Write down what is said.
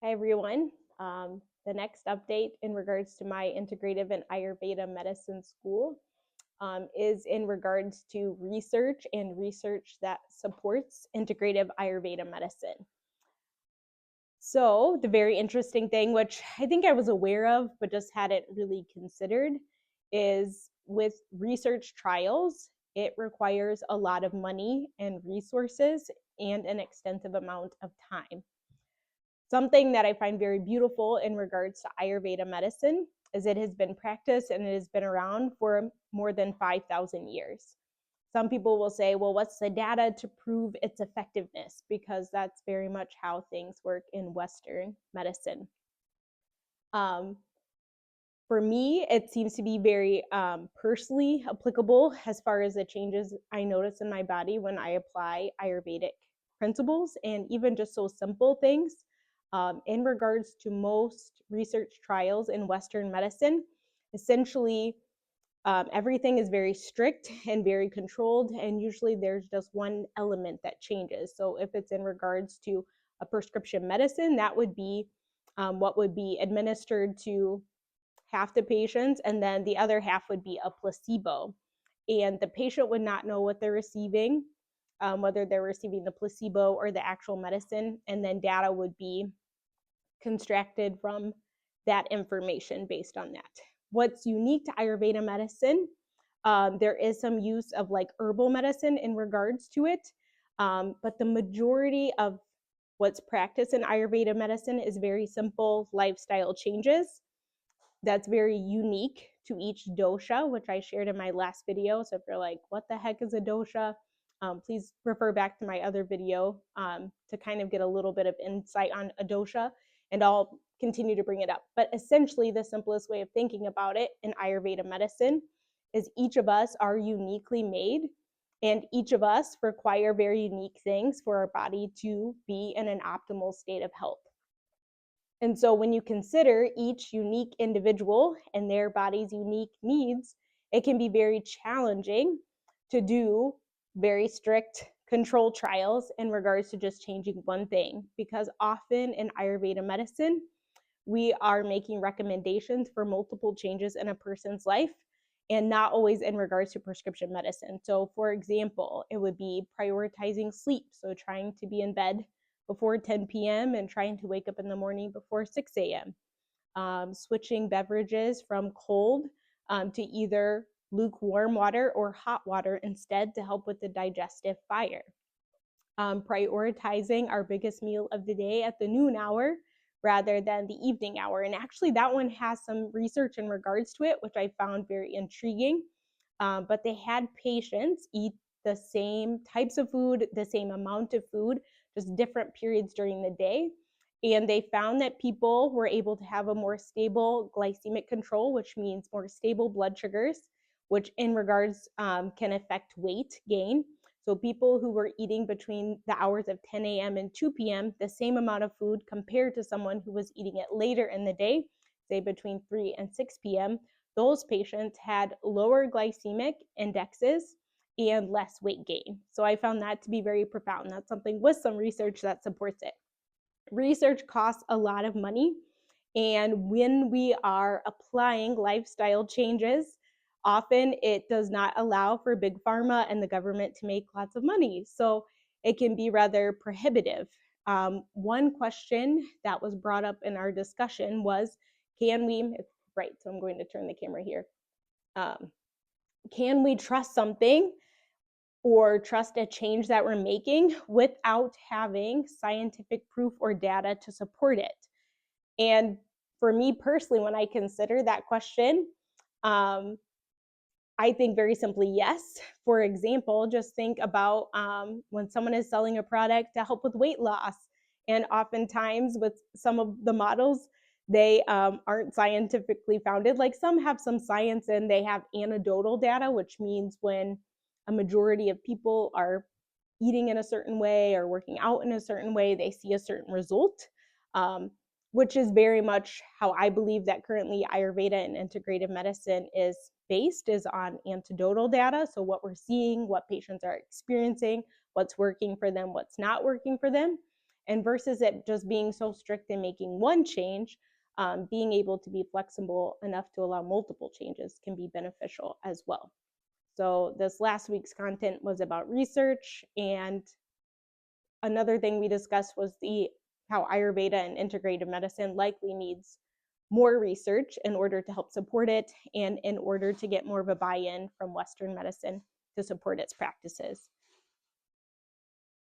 Hi, everyone. The next update in regards to my integrative and Ayurveda medicine school is in regards to research and research that supports integrative Ayurveda medicine. So, the very interesting thing, which I think I was aware of but just hadn't really considered, is with research trials, it requires a lot of money and resources and an extensive amount of time. Something that I find very beautiful in regards to Ayurveda medicine is it has been practiced and it has been around for more than 5,000 years. Some people will say, well, what's the data to prove its effectiveness? Because that's very much how things work in Western medicine. For me, it seems to be very personally applicable as far as the changes I notice in my body when I apply Ayurvedic principles and even just so simple things. In regards to most research trials in Western medicine, essentially everything is very strict and very controlled, and usually there's just one element that changes. So if it's in regards to a prescription medicine, that would be what would be administered to half the patients, and then the other half would be a placebo. And the patient would not know what they're receiving, whether they're receiving the placebo or the actual medicine, and then data would be constructed from that information based on that. What's unique to Ayurveda medicine, there is some use of like herbal medicine in regards to it, but the majority of what's practiced in Ayurveda medicine is very simple lifestyle changes. That's very unique to each dosha, which I shared in my last video. So if you're like, what the heck is a dosha? Please refer back to my other video to kind of get a little bit of insight on a dosha, and I'll continue to bring it up. But essentially, the simplest way of thinking about it in Ayurveda medicine is each of us are uniquely made, and each of us require very unique things for our body to be in an optimal state of health. And so when you consider each unique individual and their body's unique needs, it can be very challenging to do very strict control trials in regards to just changing one thing, because often in Ayurveda medicine, we are making recommendations for multiple changes in a person's life and not always in regards to prescription medicine. So for example, it would be prioritizing sleep. So trying to be in bed before 10 p.m. and trying to wake up in the morning before 6 a.m. Switching beverages from cold to either lukewarm water or hot water instead to help with the digestive fire. Prioritizing our biggest meal of the day at the noon hour rather than the evening hour. And actually that one has some research in regards to it, which I found very intriguing. But they had patients eat the same types of food, the same amount of food, just different periods during the day. And they found that people were able to have a more stable glycemic control, which means more stable blood sugars, which in regards can affect weight gain. So people who were eating between the hours of 10 a.m. and 2 p.m., the same amount of food compared to someone who was eating it later in the day, say between 3 and 6 p.m., those patients had lower glycemic indexes and less weight gain. So I found that to be very profound. That's something with some research that supports it. Research costs a lot of money, and when we are applying lifestyle changes, often it does not allow for big pharma and the government to make lots of money. So it can be rather prohibitive. One question that was brought up in our discussion was, can we, right, so I'm going to turn the camera here. Can we trust something or trust a change that we're making without having scientific proof or data to support it? And for me personally, when I consider that question, I think very simply yes. For example, just think about when someone is selling a product to help with weight loss. And oftentimes with some of the models, they aren't scientifically founded. Like some have some science and they have anecdotal data, which means when a majority of people are eating in a certain way or working out in a certain way, they see a certain result, which is very much how I believe that currently Ayurveda and integrative medicine is based, is on anecdotal data. So what we're seeing, what patients are experiencing, what's working for them, what's not working for them. And versus it just being so strict in making one change, being able to be flexible enough to allow multiple changes can be beneficial as well. So this last week's content was about research, and another thing we discussed was how Ayurveda and integrative medicine likely needs more research in order to help support it and in order to get more of a buy-in from Western medicine to support its practices.